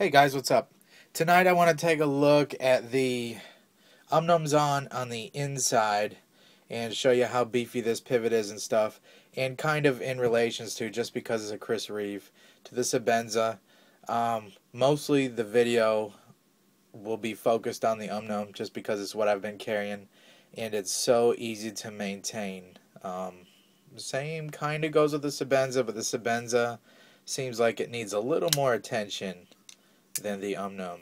Hey guys, what's up? Tonight I want to take a look at the Umnumzaan on the inside and show you how beefy this pivot is and stuff, and kind of in relations to, just because it's a Chris Reeve, to the Sebenza. Mostly the video will be focused on the Umnum just because it's what I've been carrying and it's so easy to maintain. Same kind of goes with the Sebenza, but the Sebenza seems like it needs a little more attention than the Umnum,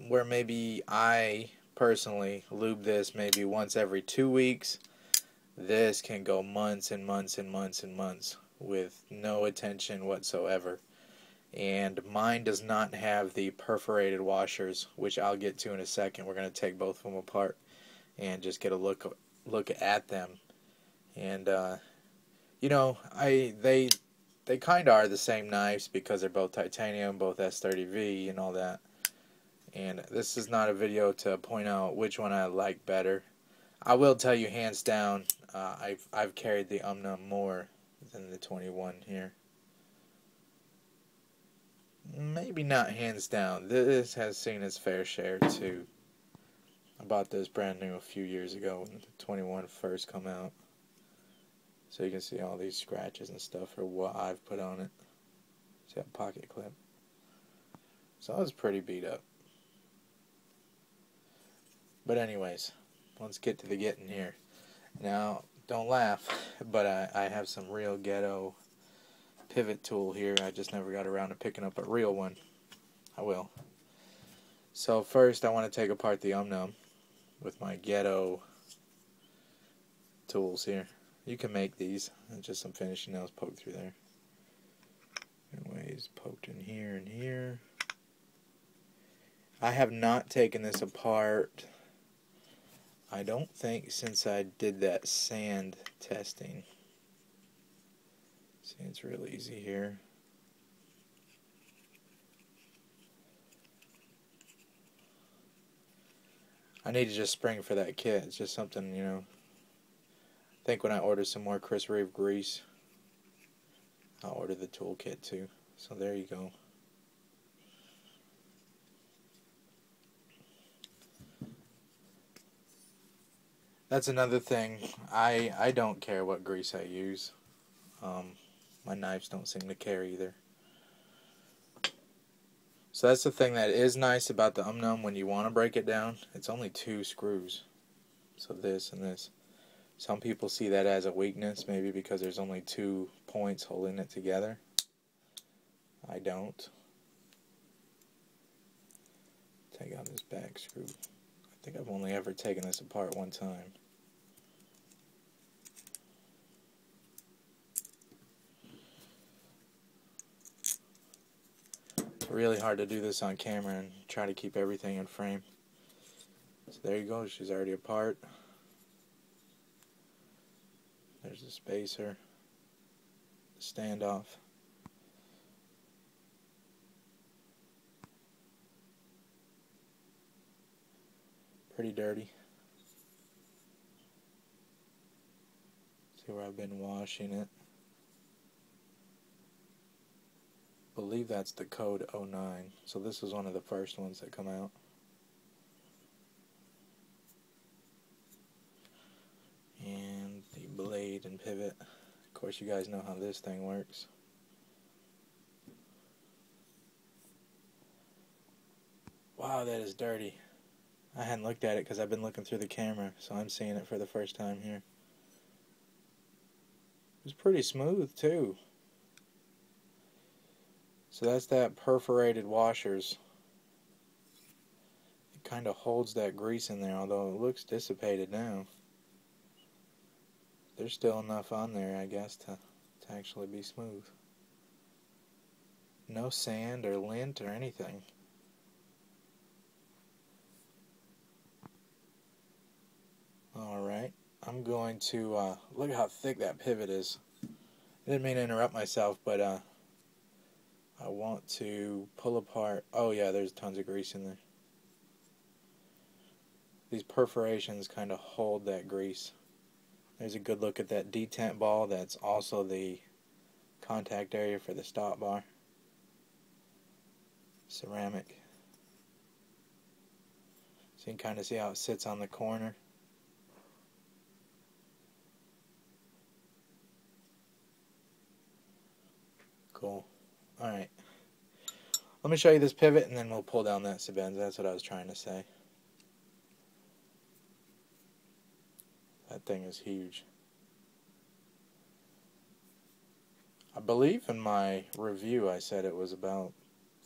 where maybe I personally lube this maybe once every 2 weeks. This can go months and months and months and months with no attention whatsoever. And mine does not have the perforated washers, which I'll get to in a second. We're going to take both of them apart and just get a look at them. And they kind of are the same knives because they're both titanium, both S30V and all that. And this is not a video to point out which one I like better. I will tell you, hands down, I've carried the Umnum more than the 21 here. Maybe not hands down. This has seen its fair share too. I bought this brand new a few years ago when the 21 first come out. So you can see all these scratches and stuff for what I've put on it. See that pocket clip? So I was pretty beat up. But anyways, let's get to the getting here. Now, don't laugh, but I have some real ghetto pivot tool here. I just never got around to picking up a real one. I will. So first I want to take apart the Umnum with my ghetto tools here. You can make these. Just some finishing nails poked through there. Anyways, poked in here and here. I have not taken this apart, I don't think, since I did that sand testing. See, it's real easy here. I need to just spring for that kit. It's just something, I think when I order some more Chris Reeve grease, I'll order the tool kit too. So there you go. That's another thing. I don't care what grease I use. My knives don't seem to care either. So that's the thing that is nice about the Umnum when you want to break it down. It's only 2 screws. So this and this. Some people see that as a weakness, maybe because there's only 2 points holding it together. I don't. Take out this back screw. I think I've only ever taken this apart one time. It's really hard to do this on camera and try to keep everything in frame. So there you go, she's already apart. There's the spacer, the standoff. Pretty dirty. See where I've been washing it. I believe that's the code 09. So this is one of the first ones that come out. And the blade and pivot. Of course, you guys know how this thing works. Wow, that is dirty. I hadn't looked at it because I've been looking through the camera, so I'm seeing it for the first time here. It's pretty smooth too. So that's that perforated washers. It kind of holds that grease in there, although it looks dissipated now. There's still enough on there, I guess, to actually be smooth. No sand or lint or anything. Alright, I'm going to, look how thick that pivot is. I didn't mean to interrupt myself, but I want to pull apart. Oh yeah, there's tons of grease in there. These perforations kind of hold that grease. There's a good look at that detent ball. That's also the contact area for the stop bar. ceramic. So you can kind of see how it sits on the corner. Cool. Alright. Let me show you this pivot and then we'll pull down that Sebenza. That's what I was trying to say. That thing is huge. I believe in my review I said it was about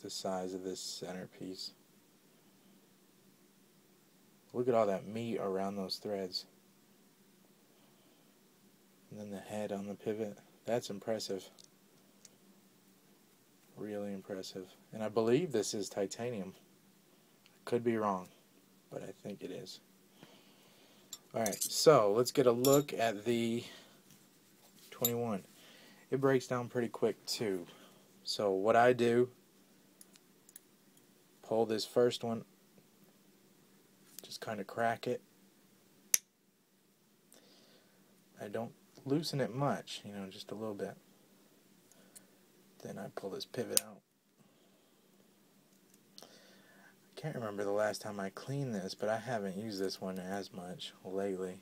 the size of this centerpiece. Look at all that meat around those threads. And then the head on the pivot. That's impressive. Really impressive. And I believe this is titanium. Could be wrong, but I think it is. Alright, so let's get a look at the 21. It breaks down pretty quick too. So what I do, pull this first one, just kind of crack it. I don't loosen it much, you know, just a little bit. Then I pull this pivot out. I can't remember the last time I cleaned this, but I haven't used this one as much lately.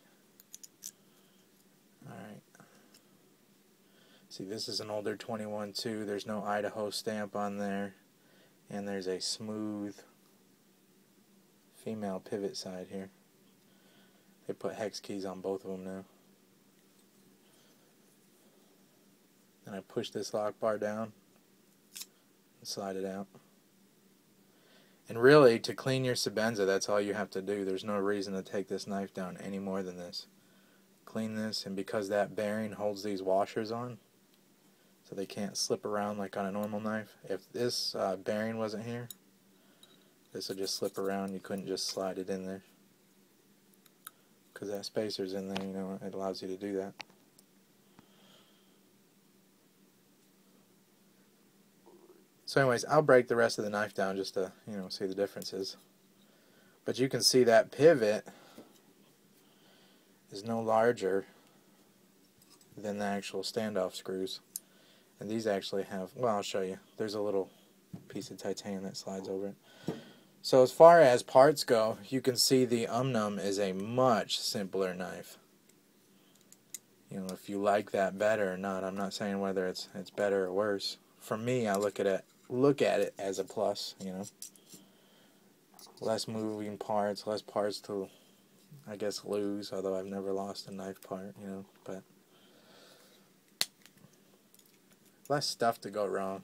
Alright. See, this is an older 21 too. There's no Idaho stamp on there. And there's a smooth female pivot side here. They put hex keys on both of them now. And I push this lock bar down and slide it out. And really, to clean your Sebenza, that's all you have to do. There's no reason to take this knife down any more than this. Clean this, and because that bearing holds these washers on, so they can't slip around like on a normal knife. If this bearing wasn't here, this would just slip around. You couldn't just slide it in there. Because that spacer's in there, you know, it allows you to do that. So anyways, I'll break the rest of the knife down just to, you know, see the differences. But you can see that pivot is no larger than the actual standoff screws. And these actually have, well, I'll show you. There's a little piece of titanium that slides over it. So as far as parts go, you can see the Umnum is a much simpler knife. You know, if you like that better or not, I'm not saying whether it's better or worse. For me, I look at it as a plus, you know. Less moving parts, less parts to, I guess, lose, although I've never lost a knife part, you know, but less stuff to go wrong.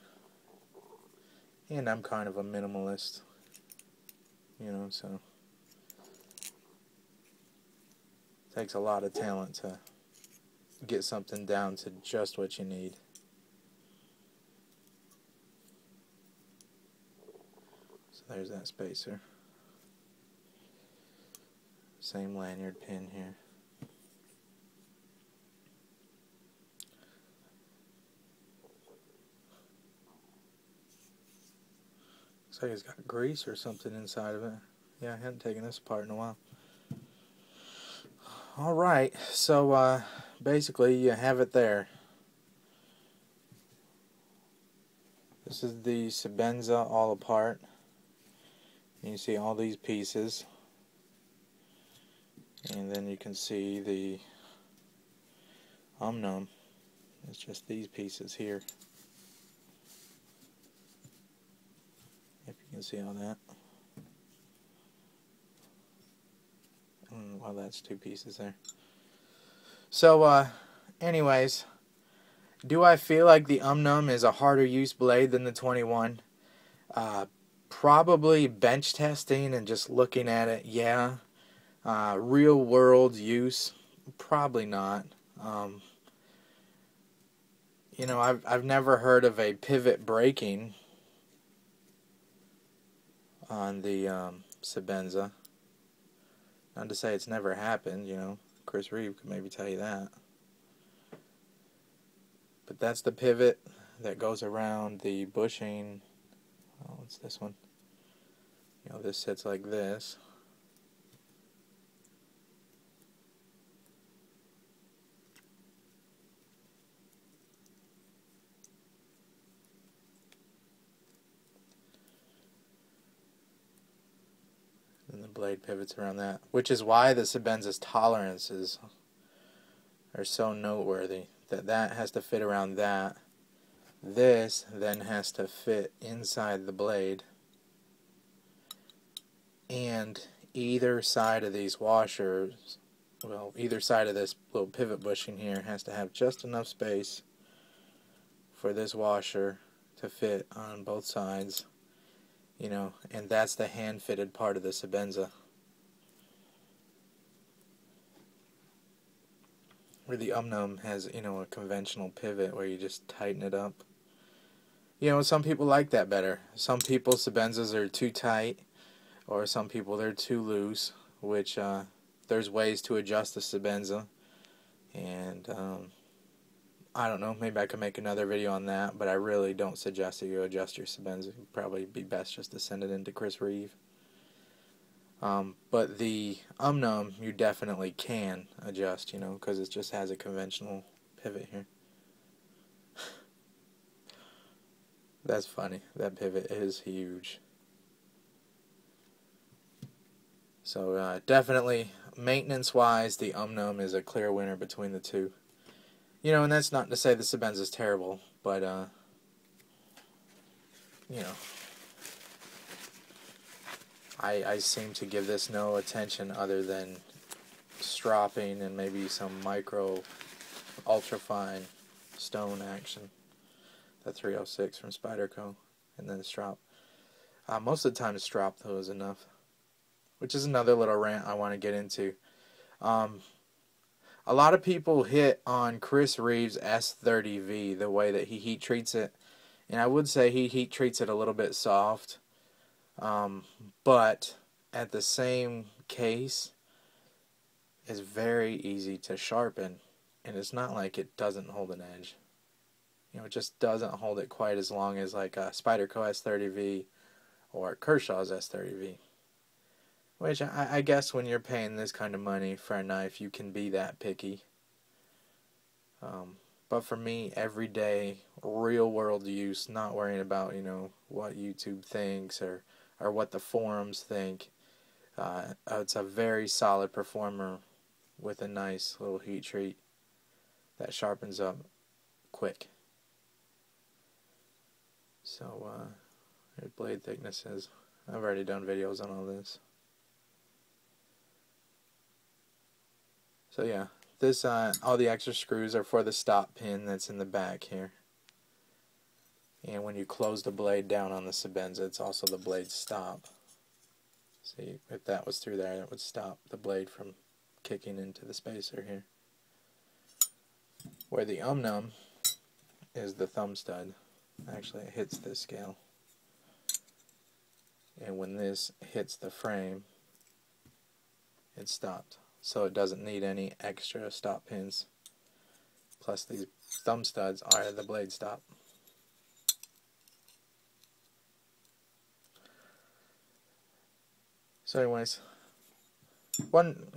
And I'm kind of a minimalist, you know, so it takes a lot of talent to get something down to just what you need. So there's that spacer. Same lanyard pin here. Looks like it's got grease or something inside of it. Yeah, I hadn't taken this apart in a while. Alright, so basically you have it there. This is the Sebenza all apart. You see all these pieces. And then you can see the Umnum. It's just these pieces here. If you can see all that. Well, that's two pieces there. So, anyways, do I feel like the Umnum is a harder use blade than the 21? Probably bench testing and just looking at it, yeah. Real world use, probably not. You know, I've never heard of a pivot breaking on the Sebenza. Not to say it's never happened, you know. Chris Reeve could maybe tell you that. But that's the pivot that goes around the bushing. Oh, what's this one? You know, this sits like this. blade pivots around that, which is why the Sebenza's tolerances are so noteworthy. That has to fit around that. This then has to fit inside the blade, and either side of these washers, well, either side of this little pivot bushing here has to have just enough space for this washer to fit on both sides, you know, and that's the hand-fitted part of the Sebenza. Where the Umnum has, you know, a conventional pivot where you just tighten it up. You know, some people like that better. Some people, Sebenzas are too tight, or some people they're too loose, which there's ways to adjust the Sebenza, and I don't know, maybe I could make another video on that, but I really don't suggest that you adjust your Sebenza. It would probably be best just to send it into Chris Reeve. But the Umnum, you definitely can adjust, you know, because it just has a conventional pivot here. That's funny. That pivot is huge. So definitely, maintenance-wise, the Umnum is a clear winner between the two. You know, and that's not to say the Sebenza is terrible, but, you know, I seem to give this no attention other than stropping and maybe some micro, ultra-fine stone action. The 306 from Spyderco, and then strop. Most of the time, strop, though, is enough. Which is another little rant I want to get into. A lot of people hit on Chris Reeve's S30V, the way that he heat treats it. And I would say he heat treats it a little bit soft. But at the same case, it's very easy to sharpen. And it's not like it doesn't hold an edge. You know, it just doesn't hold it quite as long as like a Spyderco S30V or Kershaw's S30V. Which I guess when you're paying this kind of money for a knife, you can be that picky. But for me, everyday, real world use, not worrying about, you know, what YouTube thinks or what the forums think, it's a very solid performer with a nice little heat treat that sharpens up quick. So, blade thicknesses. I've already done videos on all this. So yeah, this all the extra screws are for the stop pin that's in the back here. And when you close the blade down on the Sebenza, it's also the blade stop. See, if that was through there, it would stop the blade from kicking into the spacer here. Where the Umnum is the thumb stud. Actually, it hits this scale. And when this hits the frame, it's stopped. So it doesn't need any extra stop pins. Plus these thumb studs are the blade stop. So anyways,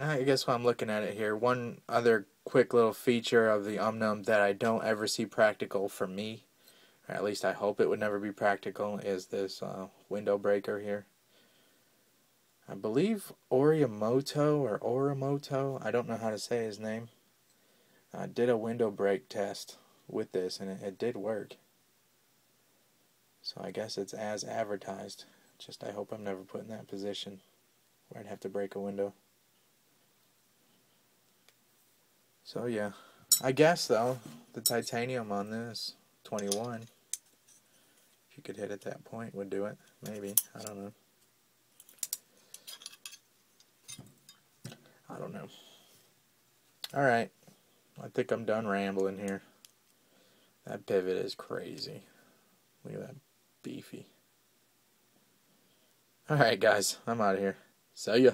I guess while I'm looking at it here, one other quick little feature of the Umnum that I don't ever see practical for me, or at least I hope it would never be practical, is this window breaker here. I believe Orimoto, I don't know how to say his name, did a window break test with this, and it did work. So I guess it's as advertised. Just I hope I'm never put in that position where I'd have to break a window. So yeah, I guess though, the titanium on this, 21, if you could hit at that point, would do it. Maybe, I don't know. I don't know. Alright, I think I'm done rambling here. That pivot is crazy. Look at that beefy. Alright guys, I'm out of here. See ya.